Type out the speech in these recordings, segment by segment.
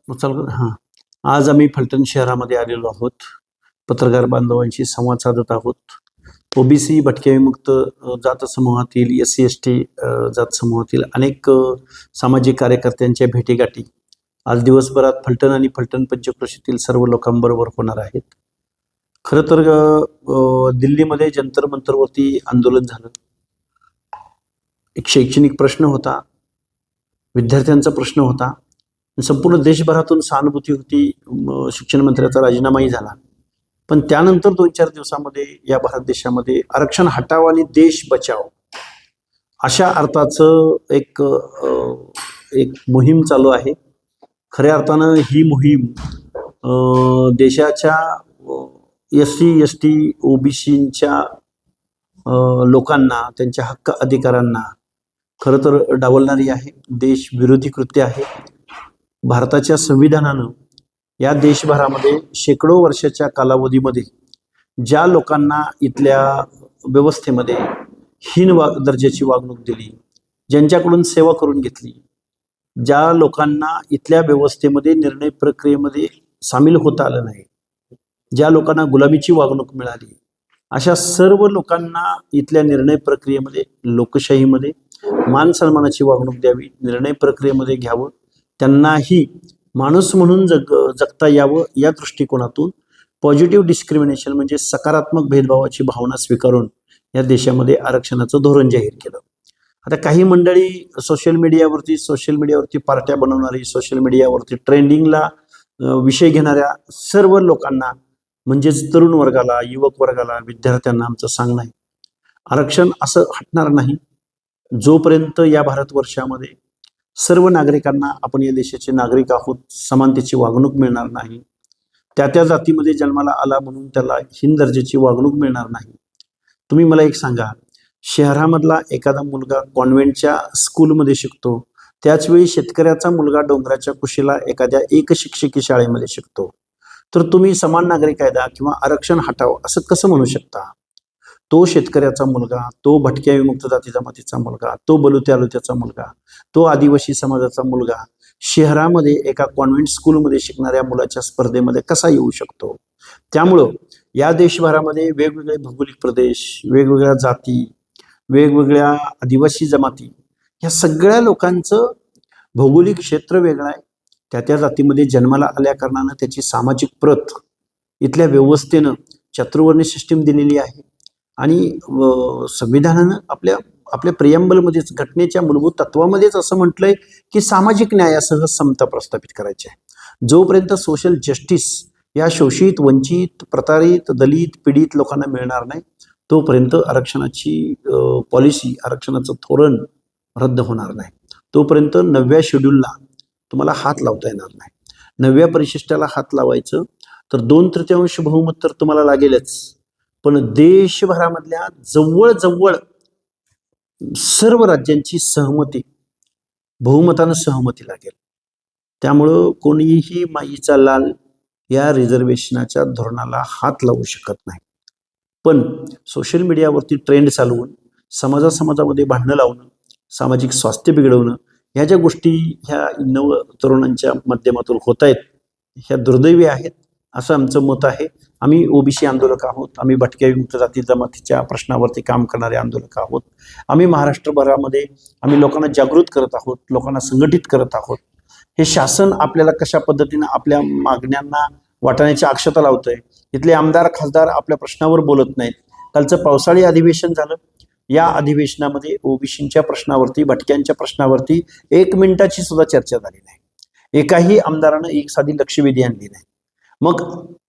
हां. आज आम्ही फलटण शहरामध्ये आलेलो आहोत. पत्रकार बांधवांशी संवाद साधत आहोत. ओबीसी भटक्या विमुक्त जात समूहातील SC ST जात समूहातील अनेक सामाजिक कार्यकर्त्यांच्या भेटीगाठी आज दिवसभरात फलटण आणि फलटण पंचक्रोशीतील सर्व लोकांबरोबर होणार आहेत. खरं तर दिल्लीमध्ये जंतर मंतरवरती आंदोलन झालं. एक शैक्षणिक प्रश्न होता, विद्यार्थ्यांचा प्रश्न होता. संपूर्ण देशभरातून सहानुभूती होती. शिक्षण मंत्र्याचा राजीनामाही झाला. पण त्यानंतर 2-4 दिवसामध्ये या भारत देशामध्ये आरक्षण हटाव आणि देश बचाव अशा अर्थाचं एक मोहीम चालू आहे. खऱ्या अर्थानं ही मोहीम देशाच्या SC ST OBCच्या लोकांना त्यांच्या हक्क अधिकारांना खरं तर डावलणारी आहे. देश विरोधी कृत्य आहे. भारताच्या संविधानानं या देशभरामध्ये शेकडो वर्षाच्या कालावधीमध्ये ज्या लोकांना इथल्या व्यवस्थेमध्ये हीन दर्जाची वागणूक दिली, ज्यांच्याकडून सेवा करून घेतली, ज्या लोकांना इथल्या व्यवस्थेमध्ये निर्णय प्रक्रियेमध्ये सामील होता आलं नाही, ज्या लोकांना गुलामीची वागणूक मिळाली, अशा सर्व लोकांना इथल्या निर्णय प्रक्रियेमध्ये लोकशाहीमध्ये मान सन्मानाची वागणूक द्यावी, निर्णय प्रक्रियेमध्ये घ्यावं, त्यांनाही माणूस म्हणून जगता यावं या दृष्टिकोनातून पॉझिटिव्ह डिस्क्रिमिनेशन म्हणजे सकारात्मक भेदभावाची भावना स्वीकारून या देशामध्ये आरक्षणाचं धोरण जाहीर केलं. आता काही मंडळी सोशल मीडियावरती पार्ट्या बनवणारी, सोशल मीडियावरती ट्रेंडिंगला विषय घेणाऱ्या सर्व लोकांना म्हणजेच तरुण वर्गाला, युवक वर्गाला, विद्यार्थ्यांना आमचं सांगणं आहे, आरक्षण असं हटणार नाही जोपर्यंत या भारतवर्षामध्ये सर्व नागरिकांना आपण या देशाचे नागरिक आहोत समानतेची वागणूक मिळणार नाही. त्या जातीमध्ये जन्माला आला म्हणून त्याला हीन दर्जाची वागणूक मिळणार नाही. तुम्ही मला एक सांगा, शहरामधला एखादा मुलगा कॉन्व्हेंटच्या स्कूलमध्ये शिकतो, त्याचवेळी शेतकऱ्याचा मुलगा डोंगराच्या कुशीला एखाद्या एकशिक्षकी शाळेमध्ये शिकतो, तर तुम्ही समान नागरिक कायदा किंवा आरक्षण हटावं असं कसं म्हणू शकता? तो शेतकऱ्याचा मुलगा, तो भटक्या विमुक्त जाती जमातीचा मुलगा, तो बलुत्याचा मुलगा, तो आदिवासी समाजाचा मुलगा शहरामध्ये एका कॉन्व्हेंट स्कूलमध्ये शिकणाऱ्या मुलाच्या स्पर्धेमध्ये कसा येऊ शकतो? त्यामुळं या देशभरामध्ये वेगवेगळे भौगोलिक प्रदेश, वेगवेगळ्या जाती, वेगवेगळ्या आदिवासी जमाती, या सगळ्या लोकांचं भौगोलिक क्षेत्र वेगळं आहे. त्या जातीमध्ये जन्माला आल्या कारणानं त्याची सामाजिक प्रत इथल्या व्यवस्थेनं चातुर्वर्ण्य सिस्टीम दिलेली आहे. आणि संविधानानं आपल्या प्रियम्बलमध्येच, घटनेच्या मूलभूत तत्वामध्येच असं म्हटलंय की सामाजिक न्यायासह समता प्रस्थापित करायची आहे. जोपर्यंत सोशल जस्टिस या शोषित, वंचित, प्रतारित, दलित, पीडित लोकांना मिळणार नाही, तोपर्यंत आरक्षणाची पॉलिसी, आरक्षणाचं धोरण रद्द होणार नाही. तोपर्यंत 9व्या शेड्यूलला तुम्हाला हात लावता येणार नाही. 9व्या परिशिष्टाला हात लावायचं तर 2/3 बहुमत तर तुम्हाला लागेलच, पण देशभरामधल्या जवळजवळ सर्व राज्यांची सहमती, बहुमतानं सहमती लागेल. त्यामुळं कोणीही माईचा लाल या रिझर्वेशनाच्या धोरणाला हात लावू शकत नाही. पण सोशल मीडियावरती ट्रेंड चालवून समाजामध्ये भांडणं लावणं, सामाजिक स्वास्थ्य बिघडवणं, ह्या ज्या गोष्टी ह्या नव तरुणांच्या माध्यमातून होत आहेत, ह्या दुर्दैवी आहेत असं आमचं मत आहे. आम्ही ओबीसी आंदोलक आहोत. आम्ही भटक्या विमुक्त जाती जमातीच्या प्रश्नावरती काम करणारे आंदोलक आहोत. आम्ही महाराष्ट्रभरामध्ये आम्ही लोकांना जागृत करत आहोत, लोकांना संघटित करत आहोत. हे शासन आपल्याला कशा पद्धतीनं आपल्या मागण्यांना वाटाण्याची अक्षता लावतंय, इथले आमदार खासदार आपल्या प्रश्नावर बोलत नाहीत. कालचं पावसाळी अधिवेशन झालं. या अधिवेशनामध्ये ओबीसींच्या प्रश्नावरती, भटक्यांच्या प्रश्नावरती 1 मिनिटाची सुद्धा चर्चा झाली नाही. एकाही आमदारानं एक साधी लक्षवेधी आणली नाही. मग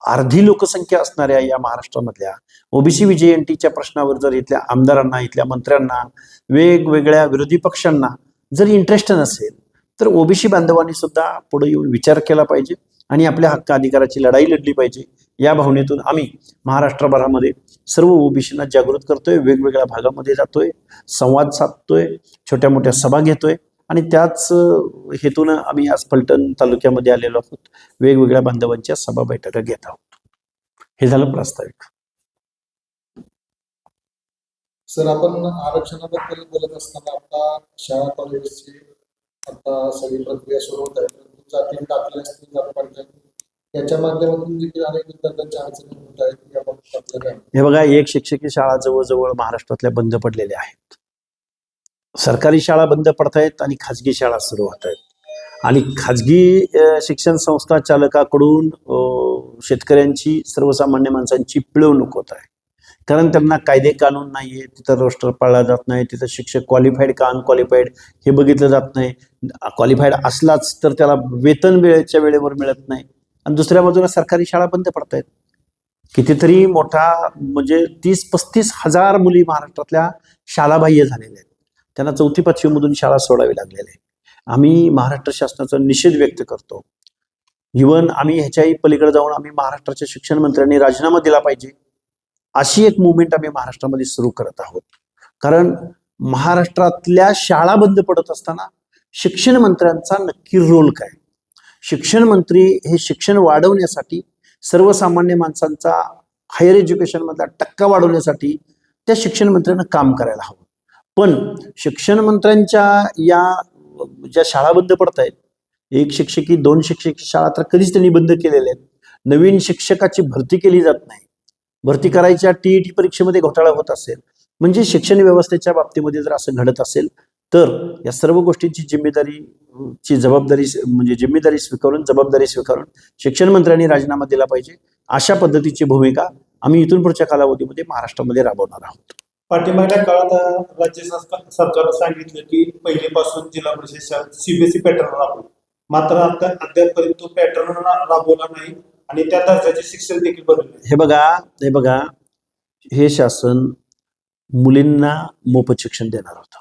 अर्धी लोकसंख्या असणाऱ्या या महाराष्ट्रामधल्या ओबीसी VJNTच्या प्रश्नावर जर इथल्या आमदारांना, इथल्या मंत्र्यांना, वेगवेगळ्या विरोधी पक्षांना जर इंटरेस्ट नसेल, तर ओबीसी बांधवांनी सुद्धा पुढे येऊन विचार केला पाहिजे आणि आपल्या हक्क अधिकाराची लढाई लढली पाहिजे. या भावनेतून आम्ही महाराष्ट्रभरामध्ये सर्व ओबीसींना जागृत करतोय, वेगवेगळ्या भागामध्ये जातोय, संवाद साधतोय, छोट्या मोठ्या सभा घेतोय आणि त्याच हेतून आम्ही आज फलटण तालुक्यामध्ये आलेलो आहोत. वेगवेगळ्या बांधवांच्या सभा बैठका घेत आहोत. हे झालं प्रास्ताविक. सर, आपण आरक्षणाबद्दल बोलत असताना आता शाळा कॉलेजची आता सगळी प्रक्रिया सुरू होत आहे. जाती टाकले असतील नगरपालिकेत याच्या माध्यमातून देखील अनेक विद्यार्थ्यांच्या अडचणी होत आहेत याबाबत आपल्याला हे बघा, एक शिक्षकी शाळा जवळजवळ महाराष्ट्रातल्या बंद पडलेल्या आहेत. सरकारी शाळा बंद पडत आहेत आणि खाजगी शाळा सुरू होत आहेत. आणि खाजगी शिक्षण संस्था चालकाकडून शेतकऱ्यांची, सर्वसामान्य माणसांची पिळवणूक होत आहे. कारण त्यांना कायदे कानून नाहीये, तिथं रोस्टर पाळला जात नाही, तिथं शिक्षक क्वालिफाईड का अनक्वालिफाईड हे बघितलं जात नाही. क्वालिफाईड असलाच तर त्याला वेतन वेळेच्या वेळेवर मिळत नाही. आणि दुसऱ्या बाजूला सरकारी शाळा बंद पडत आहेत. कितीतरी मोठा म्हणजे 30-35 हजार मुली महाराष्ट्रातल्या शाळाबाह्य झालेल्या आहेत. त्यांना 4थी-5वी मधून शाळा सोडावी लागलेली आहे. आम्ही महाराष्ट्र शासनाचा निषेध व्यक्त करतो. इव्हन आम्ही ह्याच्याही पलीकडे जाऊन आम्ही महाराष्ट्राच्या शिक्षण मंत्र्यांनी राजीनामा दिला पाहिजे अशी एक मुवमेंट आम्ही महाराष्ट्रामध्ये सुरू करत आहोत. कारण महाराष्ट्रातल्या शाळा बंद पडत असताना शिक्षण मंत्र्यांचा नक्की रोल काय? शिक्षण मंत्री हे शिक्षण वाढवण्यासाठी, सर्वसामान्य माणसांचा हायर एज्युकेशन मधला टक्का वाढवण्यासाठी त्या शिक्षण मंत्र्यांना काम करायला हवं. पण शिक्षण मंत्र्यांच्या या ज्या शाळा बंद पडत आहेत, 1 शिक्षकी 2 शिक्षकी शाळा तर कधीच त्यांनी बंद केलेल्या आहेत. नवीन शिक्षकाची भरती केली जात नाही. भरती करायच्या TET परीक्षेमध्ये घोटाळा होत असेल, म्हणजे शिक्षण व्यवस्थेच्या बाबतीमध्ये जर असं घडत असेल तर या सर्व गोष्टींची जबाबदारी स्वीकारून शिक्षण मंत्र्यांनी राजीनामा दिला पाहिजे. अशा पद्धतीची भूमिका आम्ही इथून पुढच्या कालावधीमध्ये महाराष्ट्रामध्ये राबवणार आहोत. पाठीमागच्या काळात राज्य सरकारनं सांगितलं की पहिलीपासून जिल्हा परिषद शाळेत CBSE पॅटर्न राबवू, मात्र आता अद्यापपर्यंत तो पॅटर्न राबवला नाही आणि त्या दर्जाचे शिक्षण देखील बदलले. हे बघा, हे शासन मुलींना मोफत शिक्षण देणार होतं.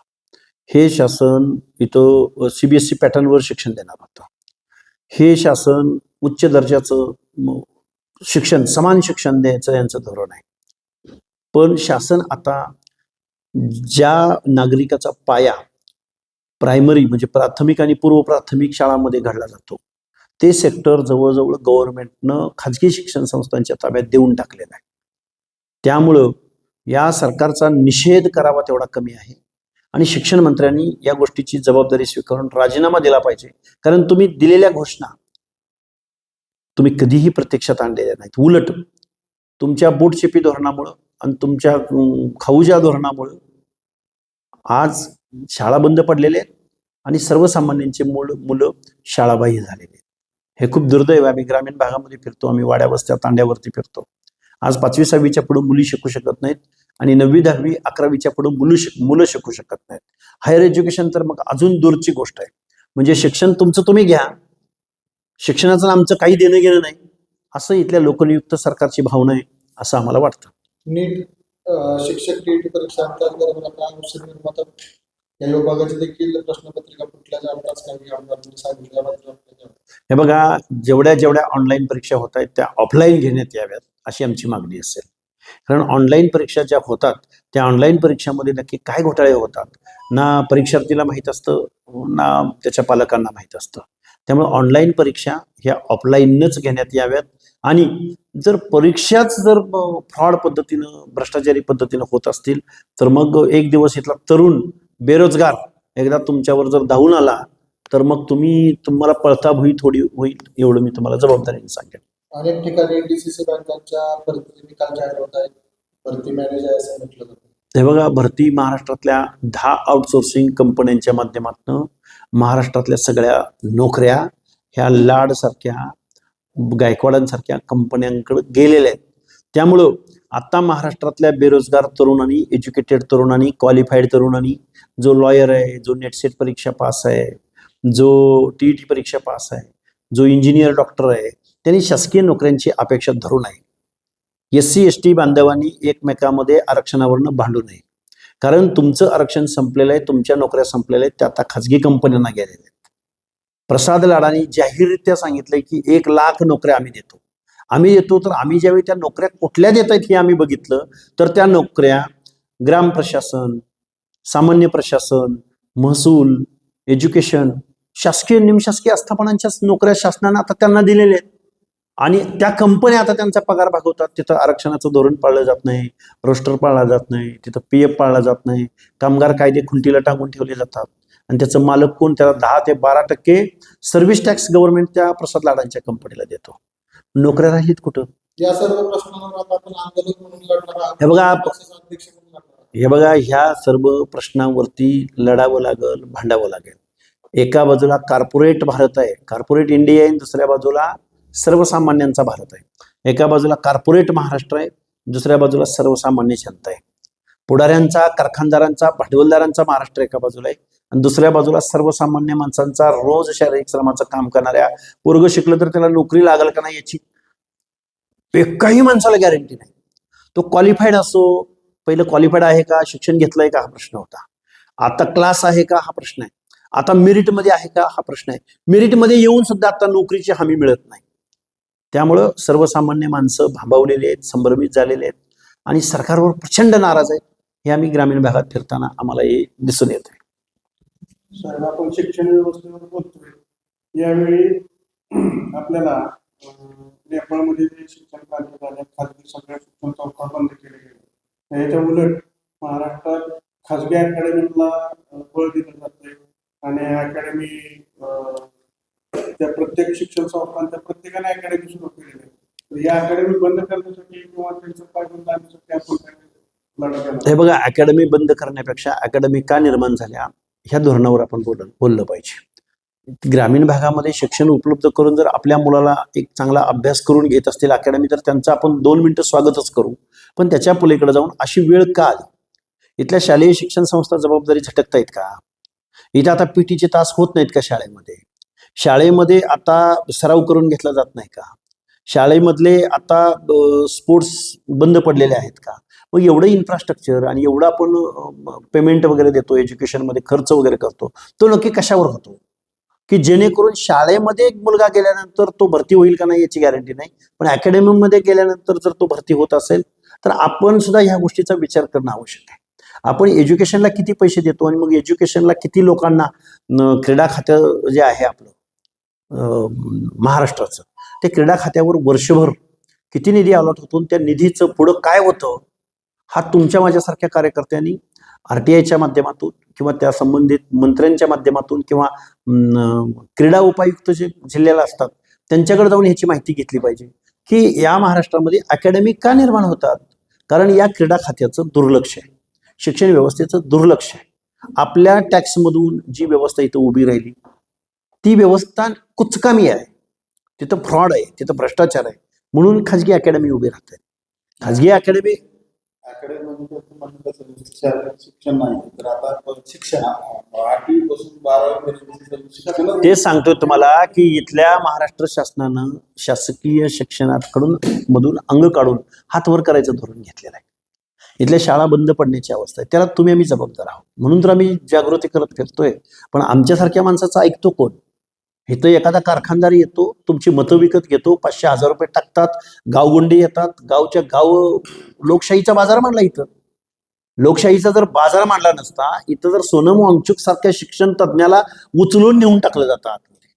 हे शासन इथं CBSE पॅटर्नवर शिक्षण देणार होतं. हे शासन उच्च दर्जाचं शिक्षण, समान शिक्षण द्यायचं यांचं धोरण आहे. पण शासन आता ज्या नागरिकाचा पाया प्रायमरी म्हणजे प्राथमिक आणि पूर्व प्राथमिक शाळांमध्ये घडला जातो, ते सेक्टर जवळजवळ गव्हर्नमेंटनं खाजगी शिक्षण संस्थांच्या ताब्यात देऊन टाकलेलं आहे. त्यामुळं या सरकारचा निषेध करावा तेवढा कमी आहे. आणि शिक्षण मंत्र्यांनी या गोष्टीची जबाबदारी स्वीकारून राजीनामा दिला पाहिजे. कारण तुम्ही दिलेल्या घोषणा तुम्ही कधीही प्रत्यक्षात आणलेल्या नाहीत. उलट तुमच्या बोटचेपी धोरणामुळं आणि तुमच्या खाऊच्या धोरणामुळं आज शाळा बंद पडलेल्या आहेत आणि सर्वसामान्यांचे मुलं शाळाबाह्य झालेले आहेत. हे खूप दुर्दैव आहे. आम्ही ग्रामीण भागामध्ये फिरतो, आम्ही वाड्या वस्त्या तांड्यावरती फिरतो. आज 5वी-6वीच्या पुढे मुली शिकू शकत नाहीत आणि 9वी, 10वी, 11वीच्या पुढे मुलं शिकू शकत नाहीत. हायर एज्युकेशन तर मग अजून दूरची गोष्ट आहे. म्हणजे शिक्षण तुमचं तुम्ही घ्या, शिक्षणाचं आमचं काही देणं घेणं नाही, असं इथल्या लोकनियुक्त सरकारची भावना आहे असं आम्हाला वाटतं. नीट शिक्षक TET परीक्षा अंतर्गत काय अवसर निर्माता या विभागाची देखील प्रश्नपत्रिका फुटल्याच्या आमदार काही आमदारांनी सांगितल्याबद्दल. हे बघा, जेवढ्या ऑनलाईन परीक्षा होत आहेत त्या ऑफलाईन घेण्यात याव्यात अशी आमची मागणी असेल. कारण ऑनलाईन परीक्षा ज्या होतात त्या ऑनलाईन परीक्षामध्ये नक्की काय घोटाळे होतात ना परीक्षार्थीला माहीत असतं ना त्याच्या पालकांना माहीत असतं. त्यामुळे ऑनलाईन परीक्षा ह्या ऑफलाईनच घेण्यात याव्यात. आणि जर परीक्षाच जर फ्रॉड पद्धतीनं, भ्रष्टाचारी पद्धतीनं होत असतील तर मग एक दिवस इथला तरुण बेरोजगार एकदा तुमच्यावर जर धावून आला तर मग तुम्हाला पळता भुई थोडी होईल, एवढं मी तुम्हाला जबाबदारीने सांगेन. अनेक ठिकाणी DCC बँकांच्या भरती निकाल जाहीर होत आहेत. भरती मॅनेजर असं म्हटलं जातं. हे बघा, भरती महाराष्ट्रातल्या 10 आउटसोर्सिंग कंपन्यांच्या माध्यमातून महाराष्ट्रातल्या सगळ्या नोकऱ्या ह्या लाडसारख्या, गायकवाडांसारख्या कंपन्यांकडे गेलेल्या आहेत. त्यामुळं आता महाराष्ट्रातल्या बेरोजगार तरुणांनी, एज्युकेटेड तरुणांनी, क्वालिफाईड तरुणांनी, जो लॉयर आहे, जो नेटसेट परीक्षा पास आहे, जो TET परीक्षा पास आहे, जो इंजिनियर डॉक्टर आहे, त्यांनी शासकीय नोकऱ्यांची अपेक्षा धरू नये. SC-ST बांधवांनी एकमेकांमध्ये आरक्षणावरनं भांडू नये. कारण तुमचं आरक्षण संपलेलं आहे, तुमच्या नोकऱ्या संपलेल्या आहेत, त्या आता खाजगी कंपन्यांना गेलेल्या आहेत. प्रसाद लाडांनी जाहीररित्या सांगितलंय की 1 लाख नोकऱ्या आम्ही देतो. तर आम्ही ज्यावेळी त्या नोकऱ्या कुठल्या देत आहेत हे आम्ही बघितलं तर त्या नोकऱ्या ग्राम प्रशासन, सामान्य प्रशासन, महसूल, एज्युकेशन, शासकीय निमशासकीय आस्थापनांच्या नोकऱ्या शासनानं आता त्यांना दिलेल्या आहेत. आणि त्या कंपन्या आता त्यांचा पगार भागवतात. तिथं आरक्षणाचं धोरण पाळलं जात नाही, रोस्टर पाळला जात नाही, तिथं PF पाळला जात नाही, कामगार कायदे खुंटीला टांगून ठेवले जातात. आणि त्याचं मालक कोण? त्याला 10 ते 12% सर्व्हिस टॅक्स गव्हर्नमेंट त्या प्रसाद लाडांच्या कंपनीला देतो. नोकऱ्या राहिलीत कुठं? या सर्व प्रश्नांवर आता आपण आंदोलन म्हणून लढणार आहोत. हे बघा, पक्षाचे अध्यक्ष म्हणून लढणार आहोत. हे बघा, ह्या सर्व प्रश्नांवरती लढावं लागेल, भांडावं लागेल. एका बाजूला कॉर्पोरेट भारत आहे, कॉर्पोरेट इंडिया आहे, दुसऱ्या बाजूला सर्वसामान्यांचा भारत आहे. एका बाजूला कॉर्पोरेट महाराष्ट्र आहे, दुसऱ्या बाजूला सर्वसामान्य जनता आहे. पुढाऱ्यांचा, कारखानदारांचा, भांडवलदारांचा महाराष्ट्र एका बाजूला आहे आणि दुसऱ्या बाजूला सर्वसामान्य माणसांचा, रोज शारीरिक श्रमाचं काम करणाऱ्या, पोरग शिकलं तर त्याला नोकरी लागेल का नाही याची एकाही माणसाला गॅरंटी नाही. तो क्वालिफाईड असो, पहिलं क्वालिफाईड आहे का, शिक्षण घेतलंय का हा प्रश्न होता. आता क्लास आहे का हा प्रश्न आहे. आता मेरिटमध्ये आहे का हा प्रश्न आहे. मेरिटमध्ये येऊन सुद्धा आता नोकरीची हमी मिळत नाही. त्यामुळं सर्वसामान्य माणसं भांबावलेले आहेत, संभ्रमित झालेले आहेत आणि सरकारवर प्रचंड नाराज आहेत. हे आम्ही ग्रामीण भागात फिरताना आम्हाला हे दिसून येते. साहेब, आपण शिक्षण व्यवस्थेवर बोलतोय. यावेळी आपल्याला नेपाळमध्ये जे शिक्षण कार्य झालं, खाजगी सगळ्या शिक्षण संस्था बंद केले गेले. याच्या उलट महाराष्ट्रात खाजगी अकॅडमीला बळ दिलं जातंय आणि अकॅडमी त्या प्रत्येक शिक्षण संस्थांच्या प्रत्येकाने अकॅडमी सुरू केलेली आहे. तर या अकॅडमी बंद करण्यासाठी किंवा त्यांचं काय बंद आणण्यासाठी आपण काय लढा देणार? हे बघा, अकॅडमी बंद करण्यापेक्षा अकॅडमी का निर्माण झाल्या ह्या धोरणावर आपण बोललं पाहिजे. ग्रामीण भागामध्ये शिक्षण उपलब्ध करून जर आपल्या मुलाला एक चांगला अभ्यास करून घेत असतील अकॅडमी, तर त्यांचं आपण 2 मिनिटं स्वागतच करू. पण त्याच्या पलीकडे जाऊन अशी वेळ का आली? इथल्या शालेय शिक्षण संस्था जबाबदारी झटकतायत का? इथं आता पीटीचे तास होत नाहीत का शाळेमध्ये? शाळेमध्ये आता सराव करून घेतला जात नाही का? शाळेमधले आता स्पोर्ट्स बंद पडलेले आहेत का? मग एवढं इन्फ्रास्ट्रक्चर आणि एवढं आपण पेमेंट वगैरे देतो, एज्युकेशनमध्ये खर्च वगैरे करतो, तो नक्की कशावर होतो? की जेणेकरून शाळेमध्ये एक मुलगा गेल्यानंतर तो भरती होईल का नाही याची गॅरंटी नाही, पण अकॅडमीमध्ये गेल्यानंतर जर तो भरती होत असेल तर आपण सुद्धा ह्या गोष्टीचा विचार करणं आवश्यक आहे. आपण एज्युकेशनला किती पैसे देतो आणि मग एज्युकेशनला किती लोकांना क्रीडा खातं जे आहे आपलं महाराष्ट्राचं, ते क्रीडा खात्यावर वर्षभर किती निधी अलॉट होतो, त्या निधीचं पुढं काय होतं हा तुमच्या माझ्यासारख्या कार्यकर्त्यांनी RTIच्या माध्यमातून किंवा त्या संबंधित मंत्र्यांच्या माध्यमातून किंवा क्रीडा उपायुक्त जे जिल्ह्याला असतात त्यांच्याकडे जाऊन ह्याची माहिती घेतली पाहिजे की या महाराष्ट्रामध्ये अकॅडमी का निर्माण होतात. कारण या क्रीडा खात्याचं दुर्लक्ष आहे, शिक्षण व्यवस्थेचं दुर्लक्ष आहे. आपल्या टॅक्समधून जी व्यवस्था इथं उभी राहिली ती व्यवस्था कुचकामी आहे, तिथं फ्रॉड आहे, तिथं भ्रष्टाचार आहे, म्हणून खाजगी अकॅडमी उभी राहते. खाजगी अकॅडमी शिक्षण नाही तर आता शिक्षण 8वी पासून 12वी शिक्षण ते सांगतोय तुम्हाला की इथल्या महाराष्ट्र शासनानं शासकीय शिक्षणाकडून मधून अंग काढून हात वर करायचं धोरण घेतलेलं आहे. इथल्या शाळा बंद पडण्याची अवस्था आहे, त्याला तुम्ही आम्ही जबाबदार आहोत, म्हणून तर आम्ही जागृती करत फिरतोय. पण आमच्यासारख्या माणसाचं ऐकतो कोण? इथं एखादा कारखानदार येतो, तुमची मतं विकत घेतो, 500-1000 रुपये टाकतात, गावगुंडी येतात, गावच्या गाव लोकशाहीचा बाजार मांडला. इथं लोकशाहीचा जर बाजार मांडला नसता, इथं जर सोनम वांगचुक सारख्या शिक्षण तज्ज्ञाला उचलून नेऊन टाकलं जातं आतमध्ये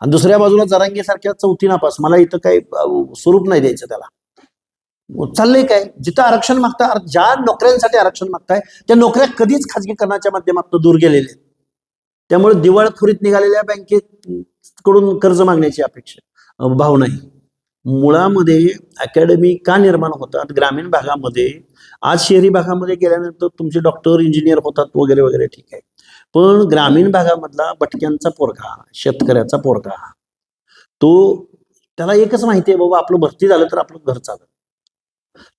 आणि दुसऱ्या बाजूला जरांगे सारख्या चौथी नापास, मला इथं काही स्वरूप नाही द्यायचं त्याला. चाललंय काय? जिथं आरक्षण मागता, ज्या नोकऱ्यांसाठी आरक्षण मागताय त्या नोकऱ्या कधीच खाजगीकरणाच्या माध्यमातून दूर गेलेल्या आहेत. त्यामुळे दिवाळखोरीत निघालेल्या बँकेकडून कर्ज मागण्याची अपेक्षा भाव नाही. मुळामध्ये अकॅडमी का निर्माण होतात ग्रामीण भागामध्ये? आज शहरी भागामध्ये गेल्यानंतर तुमचे डॉक्टर इंजिनियर होतात वगैरे वगैरे, ठीक आहे, पण ग्रामीण भागामधला भटक्यांचा पोरगा, शेतकऱ्याचा पोरगा, तो त्याला एकच माहिती आहे, बाबा आपलं भरती झालं तर आपलं घर चालतं.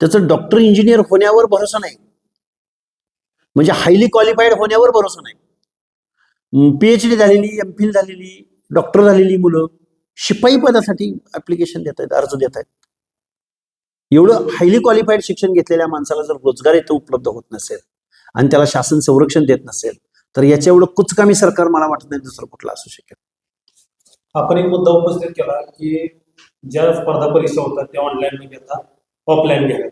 त्याचं डॉक्टर इंजिनियर होण्यावर भरोसा नाही, म्हणजे हायली क्वालिफाईड होण्यावर भरोसा नाही. PhD झालेली, MPhil झालेली, डॉक्टर झालेली मुलं शिपाई पदासाठी ऍप्लिकेशन देत आहेत, अर्ज देत आहेत. एवढं हायली क्वालिफाईड शिक्षण घेतलेल्या माणसाला जर रोजगार इथं उपलब्ध होत नसेल आणि त्याला शासन संरक्षण देत नसेल तर याच्या एवढं कुचकामी सरकार मला वाटत नाही दुसरं कुठलं असू शकेल. आपण एक मुद्दा उपस्थित केला की ज्या स्पर्धा परीक्षा होतात त्या ऑनलाईन न घेता ऑफलाईन घ्याव्यात.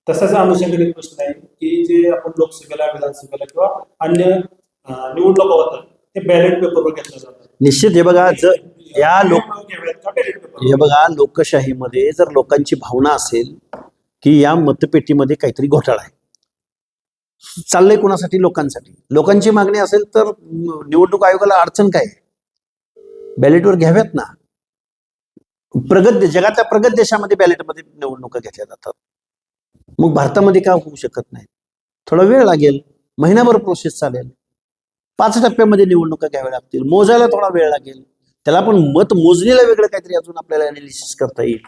तसाच अनुषंगाने प्रश्न आहे की जे आपण लोकसभेला, विधानसभेला किंवा अन्य निवडणुका होतात ते बॅलेट पेपरवर घेतलं जातं. निश्चित. हे बघा, जर या हे बघा, लोकशाहीमध्ये जर लोकांची भावना असेल की या मतपेटीमध्ये काहीतरी घोटाळा आहे, चाललंय कोणासाठी? लोकांसाठी. लोकांची मागणी असेल तर निवडणूक आयोगाला अडचण काय? बॅलेटवर घ्याव्यात ना. जगातल्या प्रगत देशामध्ये बॅलेटमध्ये निवडणुका घेतल्या जातात. मग भारतामध्ये का होऊ शकत नाही? थोडा वेळ लागेल, महिनाभर प्रोसेस चालेल, 5 टप्प्यामध्ये निवडणुका घ्याव्या लागतील, मोजायला थोडा वेळ लागेल, त्याला पण मत मोजणीला वेगळं काहीतरी अजून आपल्याला अनालिसिस करता येईल.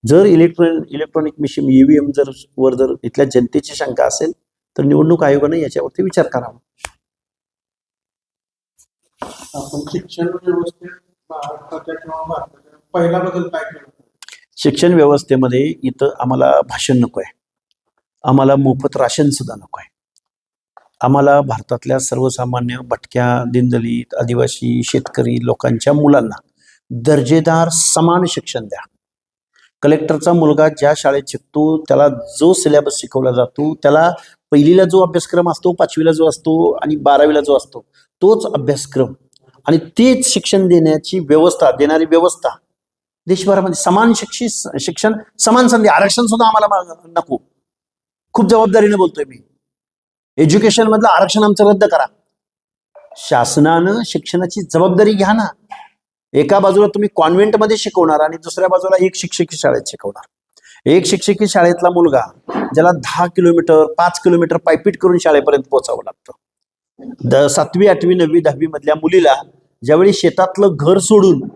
जर इलेक्ट्रॉनिक मशीन ईव्हीएम जर इथल्या जनतेची शंका असेल तर निवडणूक आयोगाने याच्यावरती विचार करावा. आपण शिक्षण व्यवस्थेत भारताच्या किंवा भारताच्या पहिला बदल काय केला? शिक्षण व्यवस्थेमध्ये इथं आम्हाला भाषण नको आहे, आम्हाला मोफत राशन सुद्धा नको आहे. आम्हाला भारतातल्या सर्वसामान्य भटक्या, दीनदलित, आदिवासी, शेतकरी लोकांच्या मुलांना दर्जेदार समान शिक्षण द्या. कलेक्टरचा मुलगा ज्या शाळेत शिकतो त्याला जो सिलेबस शिकवला जातो, त्याला पहिलीला जो अभ्यासक्रम असतो, 5वीला जो असतो आणि 12वीला जो असतो तोच अभ्यासक्रम आणि तेच शिक्षण देण्याची देणारी व्यवस्था देशभरामध्ये. समान शिक्षण, समान संधी. आरक्षण सुद्धा आम्हाला नको. खूप जबाबदारीने बोलतोय मी. एज्युकेशन मधलं आरक्षण आमचं रद्द करा. शासनानं शिक्षणाची जबाबदारी घ्या ना. एका बाजूला तुम्ही कॉन्व्हेंटमध्ये शिकवणार आणि दुसऱ्या बाजूला एक शिक्षकी शाळेत शिकवणार. एक शिक्षकी शाळेतला मुलगा ज्याला 10 किलोमीटर 5 किलोमीटर पायपीट करून शाळेपर्यंत पोहोचावं लागतं. 7वी 8वी 9वी 10वी मधल्या मुलीला ज्यावेळी शेतातलं घर सोडून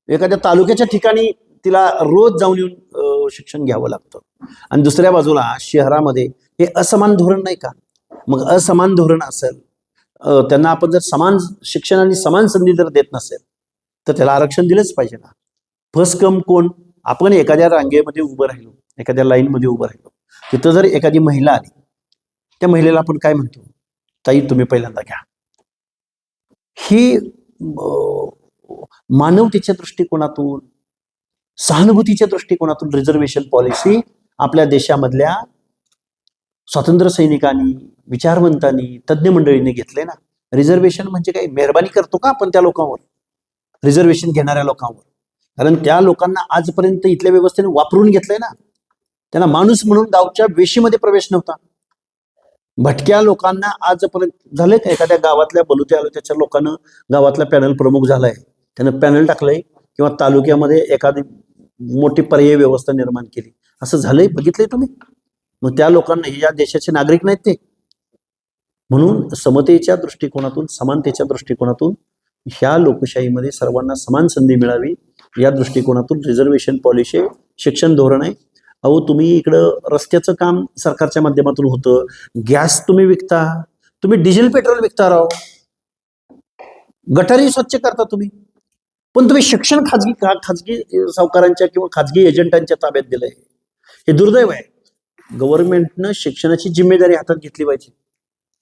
एखाद्या तालुक्याच्या ठिकाणी तिला रोज जाऊन येऊन शिक्षण घ्यावं लागतं. आणि दुसऱ्या बाजूला शहरामध्ये हे असमान धोरण नाही का? मग असमान धोरण असेल, त्यांना आपण जर समान शिक्षण आणि समान संधी जर देत नसेल तर त्याला आरक्षण दिलंच पाहिजे ना. फर्स्ट कम कोण? आपण एखाद्या रांगेमध्ये उभं राहिलो, एखाद्या लाईनमध्ये उभं राहिलो, तिथं जर एखादी महिला आली, त्या महिलेला आपण काय म्हणतो? ताई तुम्ही पहिल्यांदा घ्या. ही मानवतेच्या दृष्टिकोनातून, सहानुभूतीच्या दृष्टिकोनातून रिझर्वेशन पॉलिसी आपल्या देशामधल्या स्वातंत्र्य सैनिकांनी, विचारवंतांनी, तज्ज्ञ मंडळींनी घेतले ना. रिझर्वेशन म्हणजे काय? मेहरबानी करतो का आपण त्या लोकांवर, रिझर्वेशन घेणाऱ्या लोकांवर? कारण त्या लोकांना आजपर्यंत इथल्या व्यवस्थेने वापरून घेतलंय ना. त्यांना माणूस म्हणून गावच्या वेशीमध्ये प्रवेश नव्हता. भटक्या लोकांना आजपर्यंत झालंय का? एखाद्या गावातल्या बलुत्या त्याच्या लोकांना गावातला पॅनल प्रमुख झालाय, त्यानं पॅनल टाकलंय किंवा तालुक्यामध्ये एखादी मोठी पर्यायी व्यवस्था निर्माण केली, असं झालंय? बघितलंय तुम्ही? मग त्या लोकांना या देशाचे नागरिक नाहीत ते? म्हणून समतेच्या दृष्टिकोनातून, समानतेच्या दृष्टिकोनातून ह्या लोकशाहीमध्ये सर्वांना समान संधी मिळावी या दृष्टिकोनातून रिझर्वेशन पॉलिसी शिक्षण धोरण आहे. अहो तुम्ही इकडं रस्त्याचं काम सरकारच्या माध्यमातून होतं, गॅस तुम्ही विकता, तुम्ही डिझेल पेट्रोल विकता, राव गटारी स्वच्छ करता तुम्ही, पण तुम्ही शिक्षण खाजगी सावकारांच्या किंवा खाजगी एजंटांच्या ताब्यात दिलंय. हे दुर्दैव आहे. गव्हर्नमेंटनं शिक्षणाची जिम्मेदारी हातात घेतली पाहिजे.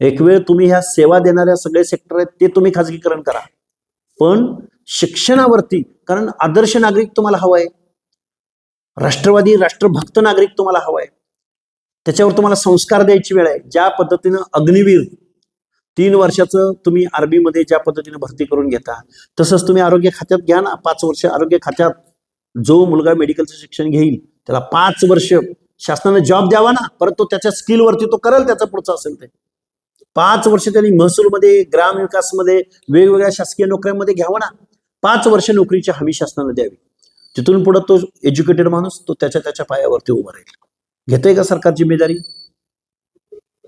एक वेळ तुम्ही ह्या सेवा देणाऱ्या सगळे सेक्टर आहेत ते तुम्ही खाजगीकरण करा, पण शिक्षणावरती, कारण आदर्श नागरिक तुम्हाला हवाय, राष्ट्रवादी राष्ट्रभक्त नागरिक तुम्हाला हवाय, त्याच्यावर तुम्हाला संस्कार द्यायची वेळ आहे. ज्या पद्धतीनं अग्निवीर 3 वर्षाचं तुम्ही आर्मीमध्ये ज्या पद्धतीने भरती करून घेता, तसंच तुम्ही आरोग्य खात्यात घ्या ना. 5 वर्ष आरोग्य खात्यात जो मुलगा मेडिकलचं शिक्षण घेईल त्याला 5 वर्ष शासनाने जॉब द्यावा ना. परत तो त्याच्या स्किलवरती तो करेल, त्याचं पुढचं असेल ते. 5 वर्ष त्यांनी महसूलमध्ये, ग्रामविकासमध्ये, वेगवेगळ्या शासकीय नोकऱ्यांमध्ये घ्यावं ना. 5 वर्ष नोकरीची हमी शासनाने द्यावी. तिथून पुढे तो एज्युकेटेड माणूस तो त्याच्या पायावरती उभा राहील. घेतोय का सरकार जिम्मेदारी?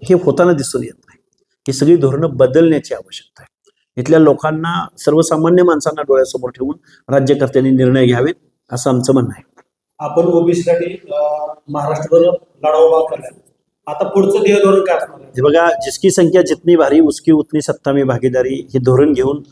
हे होताना दिसून येत नाही. ही सगळी धोरणं बदलण्याची आवश्यकता आहे. इथल्या लोकांना, सर्वसामान्य माणसांना डोळ्यासमोर ठेवून राज्यकर्त्यांनी निर्णय घ्यावेत असं आमचं म्हणणं आहे. आपण ओबीसीसाठी महाराष्ट्रभर लढा उभा केला. आता पुढचं ध्येय धोरण काय असणार आहे? बघा, जिसकी संख्या जितनी भारी उसकी उतनी सत्ता में भागीदारी हे धोरण घेऊन